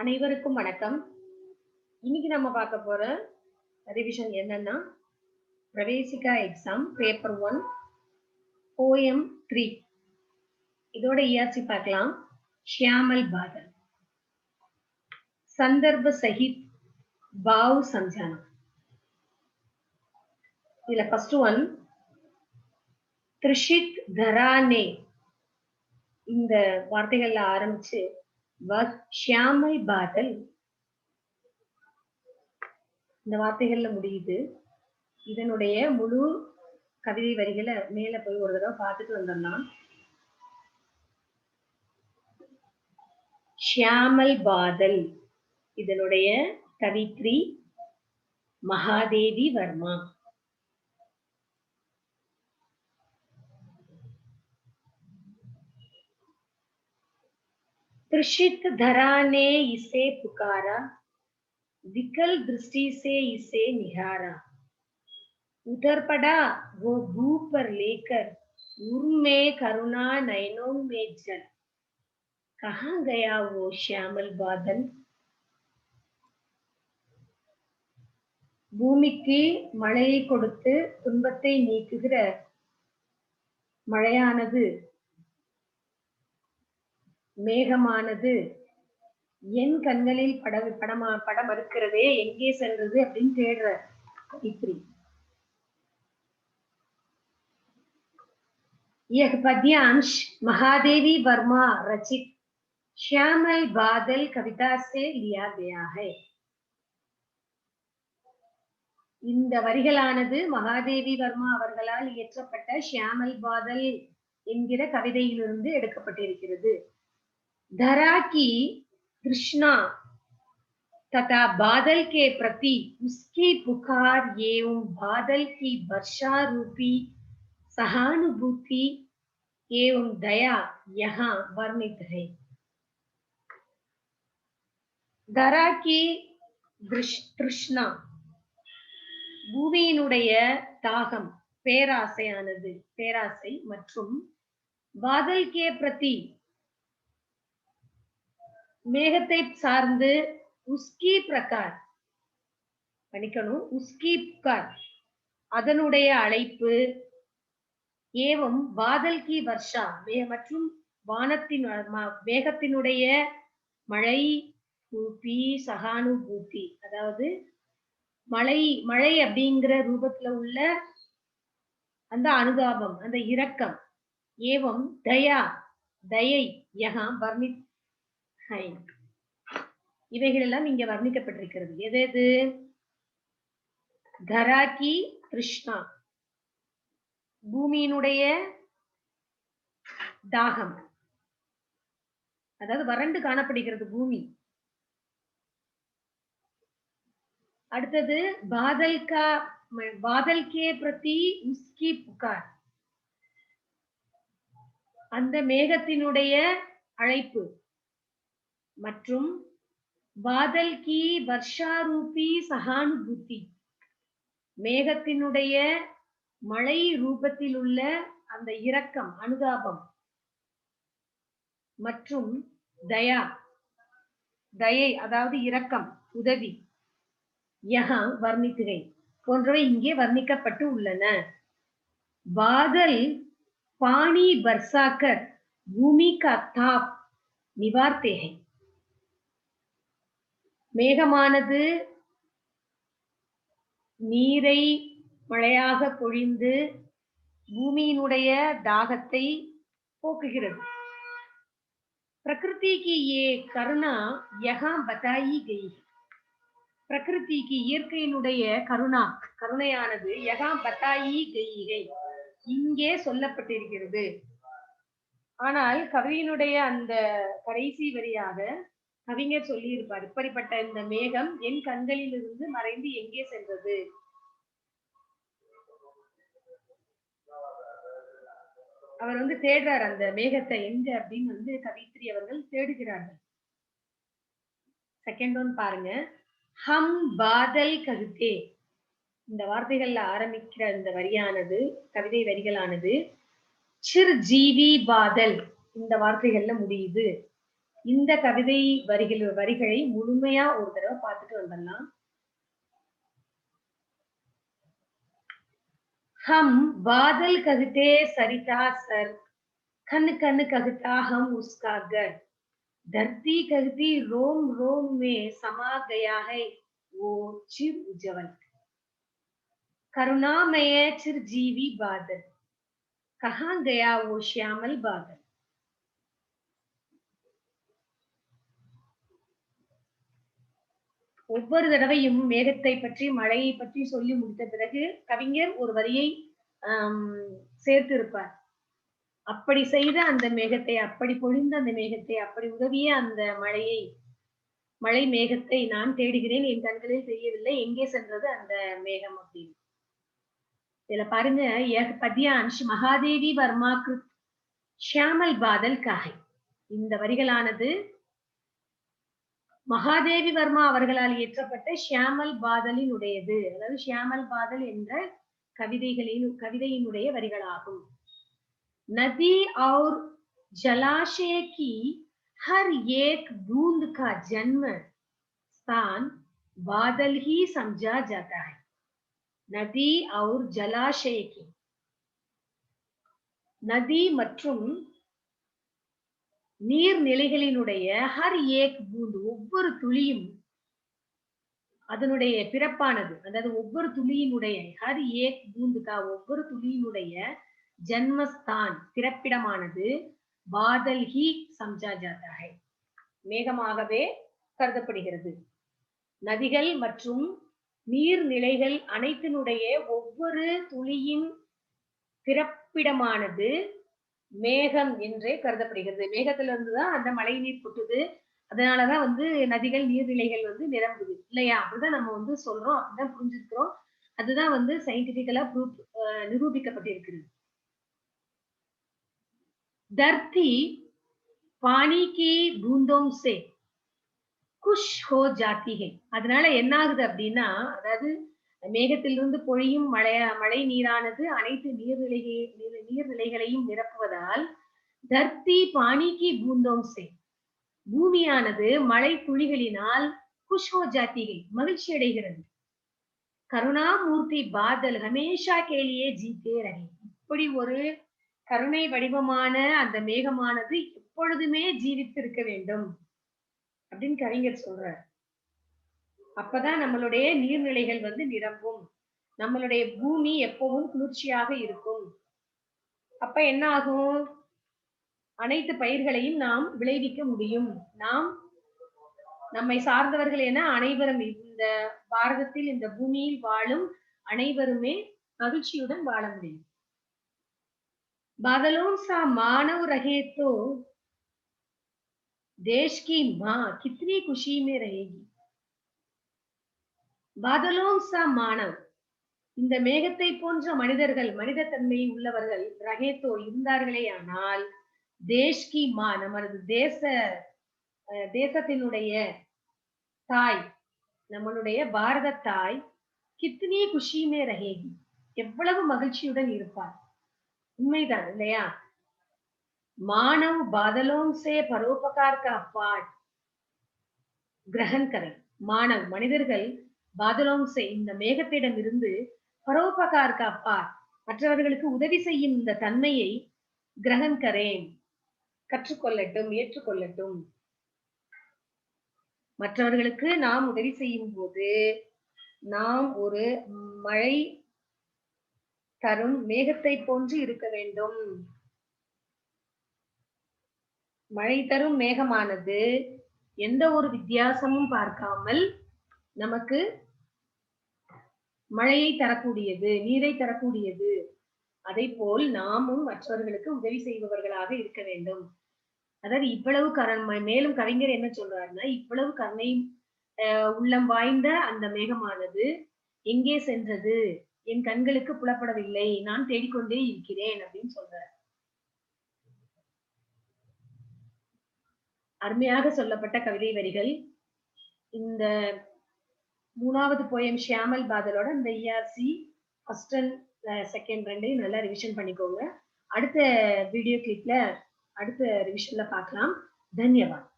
அனைவருக்கும் வணக்கம். இன்னைக்கு நம்ம பார்க்க போற ரிவிஷன் என்னன்னா பிரவேசிகா எக்ஸாம் பேப்பர் 1 போயம் 3 இதோட இஆர்சி பார்க்கலாம். ஷியாமல் பாதல் சந்தர்ப்ப சகித் பாவ் சம்ஜானா. இதுல ஃபர்ஸ்ட் ஒன் த்ரிஷித் தரானே இந்த வார்த்தைகள்ல ஆரம்பிச்சு ஷியாமல் பாதல் இந்த வார்த்தைகள்ல முடியுது. இதனுடைய முழு கவிதை வரிகளை மேல போய் ஒரு தடவை பார்த்துட்டு வந்துடலாம். ஷியாமல் பாதல் இதனுடைய கவித்ரி மகாதேவி வர்மா. त्रिषित धरा ने इसे पुकारा, विकल दृष्टि से इसे निहारा, उतर पड़ा वो भू पर लेकर उर्म में करुणा नयनों में जल, कहाँ गया वो श्यामल बादल. பூமிக்கு மழையை கொடுத்து துன்பத்தை நீக்குகிற மழையானது மேகமானது என் கண்களில் படம் இருக்கிறதே, எங்கே சென்றது அப்படின்னு தேடுற கவித்ரி. यह पद्यांश महादेवी वर्मा रचित श्यामल बादल कविता से लिया गया है. இந்த வரிகளானது மகாதேவி வர்மா அவர்களால் இயற்றப்பட்ட ஷியாமல் பாதல் என்கிற கவிதையிலிருந்து எடுக்கப்பட்டிருக்கிறது. धरा की तृष्णा तथा बादल के प्रति उसकी पुकार एवं बादल की वर्षा रूपी सहानुभूति एवं दया यहाँ वर्णित है. धरा की तृष्णा பூமியினுடைய தாகம் பேராசையானது, பேராசை மற்றும் பாதல் கே பிரதி மேகத்தை சார்ந்து உஸ்கி பிரகார் பண்ணிக்கணும், உஸ்கி புகார் அதனுடைய அழைப்பு, ஏவம் பாதல் கி வர்ஷா மற்றும் வானத்தின் மேகத்தினுடைய மழை, பூபி சகானுபூதி அதாவது மழை அப்படிங்கிற ரூபத்துல உள்ள அந்த அனுதாபம், அந்த இரக்கம், ஏவம் தயா தயை யஹா வர்ணித் ஹை இவைகள் எல்லாம் இங்க வர்ணிக்கப்பட்டிருக்கிறது. எது தரா கி கிருஷ்ணா பூமியினுடைய தாகம், அதாவது வறண்டு காணப்படுகிறது பூமி. அடுத்தது பாதல் கே பிரதி உஸ்கி புகார் அந்த மேகத்தினுடைய அழைப்பு மற்றும் பாதல் கி வர்ஷாரூபி சகானுபூதி மேகத்தினுடைய மழை ரூபத்தில் உள்ள அந்த இரக்கம், அனுதாபம் மற்றும் தயை அதாவது இரக்கம், உதவி யஹா வர்ணித்துகை போன்றவை இங்கே வர்ணிக்கப்பட்டு உள்ளன. பாதல் பாணி பர்சாக்கர் பூமி கா தாப் நிவார்த்தே ஹை. மேகமானது நீரை மழையாக பொழிந்து பூமியினுடைய தாகத்தை போக்குகிறது. பிரகிருதி கி ஏ கருணா யஹா பதாயி கை. பிரகிருதிக்கு இயற்கையினுடைய கருணையானது யகா பத்தாயி கைகை இங்கே சொல்லப்பட்டிருக்கிறது. ஆனால் கவியினுடைய அந்த கடைசி வரியாக கவிஞர் சொல்லி இருப்பார், இப்படிப்பட்ட இந்த மேகம் என் கண்களில் இருந்து மறைந்து எங்கே சென்றது. அவர் தேடுறார் அந்த மேகத்தை எங்க அப்படின்னு கவித்ரி அவர்கள் தேடுகிறார்கள். செகண்ட் ஒன் பாருங்க, ஹம் பாதல் கருத்தே இந்த வார்த்தைகள்ல ஆரம்பிக்கிற இந்த வரியானது, கவிதை வரிகளானது சிர் ஜீவி பாதல் இந்த வார்த்தைகள்ல முடியுது. இந்த கவிதை வரிகளை முழுமையா ஒரு தடவை பார்த்துட்டு வந்துடலாம். हम बादल कहते सरिता सर, खन खन कहता हम उसका घर, धरती कहती रोम रोम में समा गया है वो चिर उज्जवल, करुणामय चिरजीवी बादल, कहाँ गया वो श्यामल बादल. ஒவ்வொரு தடவையும் மேகத்தை பற்றி மழையை பற்றி சொல்லி முடித்த பிறகு கவிஞர் ஒரு வரியை சேர்த்து இருப்பார். அப்படி செய்த அந்த மேகத்தை, அப்படி பொழிந்த அந்த மேகத்தை, அப்படி உதவிய அந்த மழை மேகத்தை நான் தேடுகிறேன், என் கண்களில் தெரியவில்லை, எங்கே சென்றது அந்த மேகம் அப்படின்னு. இதுல பாருங்க, பத்யான்ஷ் மகாதேவி வர்மா கிருத் ஷியாமல் பாதல் காஹை. இந்த வரிகளானது மகாதேவி வர்மா அவர்களால் இயற்றப்பட்ட ஷியாமல் பாதலினுடையது. அதாவது ஷியாமல் பாதல் என்ற கவிதையினுடைய வரிகளாகும். नदी और जलाशय की हर एक बूंद का जन्म स्थान बादल ही समझा जाता है. नदी और जलाशय की, நதி மற்றும் நீர்நிலைகளினுடைய ஹர் ஏக் பூந்து, ஒவ்வொரு துளியும் அதனுடைய பிறப்பானது. அதாவது ஒவ்வொரு துளியினுடைய ஹர் ஏக் பூந்துகா, ஒவ்வொரு துளியினுடைய ஜன்மஸ்தான், பிறப்பிடமானது பாதல் ஹி சம்ஜா ஜாதா ஹை, மேகமாகவே கருதப்படுகிறது. நதிகள் மற்றும் நீர்நிலைகள் அனைத்தினுடைய ஒவ்வொரு துளியின் பிறப்பிடமானது மேகம் என்றே கருதப்படுகிறது. மேகத்திலிருந்துதான் அந்த மழை நீர் கொட்டுது. அதனாலதான் நதிகள் நீர்நிலைகள் நிரம்புது இல்லையா? அப்படிதான் நம்ம சொல்றோம், அப்படிதான் புரிஞ்சிருக்கிறோம். அதுதான் சயின்டிபிக்கலா நிரூபிக்கப்பட்டிருக்கிறது. धरती पानी की बूंदों से खुश हो जाती है. அதனால என்ன ஆகுது அப்படின்னா, அதாவது மேகத்திலிருந்து பொழியும் மழை நீரானது அனைத்து நீர்நிலைகளையும் நிரப்புவதால் தர்த்தி பானி கி பூந்தோம் சே, பூமியானது மழை துளிகளினால் குஷ் ஹோ ஜாத்தி ஹை, மகிழ்ச்சி அடைகிறது. கருணாமூர்த்தி பாதல் ஹமேஷா கேலியே ஜீத்தே ரஹே. இப்படி ஒரு கருணை வடிவமான அந்த மேகமானது எப்பொழுதுமே ஜீவித்திருக்க வேண்டும் அப்படின்னு கவிஞர் சொல்றார். அப்பதான் நம்மளுடைய நீர்நிலைகள் நிரம்பும், நம்மளுடைய பூமி எப்பவும் குளிர்ச்சியாக இருக்கும். அப்ப என்ன ஆகும்? அனைத்து பயிர்களையும் நாம் விளைவிக்க முடியும். நம்மை சார்ந்தவர்கள் என அனைவரும், இந்த பாரதத்தில் இந்த பூமியில் வாழும் அனைவருமே மகிழ்ச்சியுடன் வாழ முடியும். बादलों सा मानव रहे तो देश की मां कितनी खुशी में रहेगी. बादलों सा मानव, இந்த மேகத்தை போன்ற மனிதர்கள், மனித தன்மை உள்ளவர்கள் ரஹேத்தோ இருந்தார்களே ஆனால், தேஷ் கி மா, நமது தேசத்தினுடைய தாய், நம்மளுடைய பாரத தாய், கித்னி குஷி மே ரஹேகி, எவ்வளவு மகிழ்ச்சியுடன் இருப்பார். உண்மைதான் இல்லையா? मानव बादलों से परोपकार का पाठ ग्रहण करें. மானவ், மனிதர்கள் பாதலோம் சே, இந்த மேகத்திடம் இருந்து பரோபகார் கா பாட், மற்றவர்களுக்கு உதவி செய்யும் இந்த தன்மையை கிரகன் கரேன், கற்றுக்கொள்ளட்டும், ஏற்றுக்கொள்ளட்டும். மற்றவர்களுக்கு நாம் உதவி செய்யும் போது நாம் ஒரு மழை தரும் மேகத்தை போன்று இருக்க வேண்டும். மழை தரும் மேகமானது எந்த ஒரு வித்தியாசமும் பார்க்காமல் நமக்கு மழையை தரக்கூடியது, நீரை தரக்கூடியது. அதை போல் நாமும் மற்றவர்களுக்கு உதவி செய்பவர்களாக இருக்க வேண்டும். அதாவது இவ்வளவு மேலும் கவிஞர் என்ன சொல்றாருன்னா, இவ்வளவு கருணை உள்ளம் வாய்ந்த அந்த மேகமானது எங்கே சென்றது, என் கண்களுக்கு புலப்படவில்லை, நான் தேடிக்கொண்டே இருக்கிறேன் அப்படின்னு சொல்றார். அருமையாக சொல்லப்பட்ட கவிதை வரிகள். இந்த 3வது போயம் ஷியாமல் பாதலோட இந்த ERC ஃபர்ஸ்ட் அண்ட் செகண்ட் ரெண்டையும் நல்லா ரிவிஷன் பண்ணிக்கோங்க. அடுத்த வீடியோ கிளிப்ல அடுத்த ரிவிஷன்ல பார்க்கலாம். தன்யவாத்.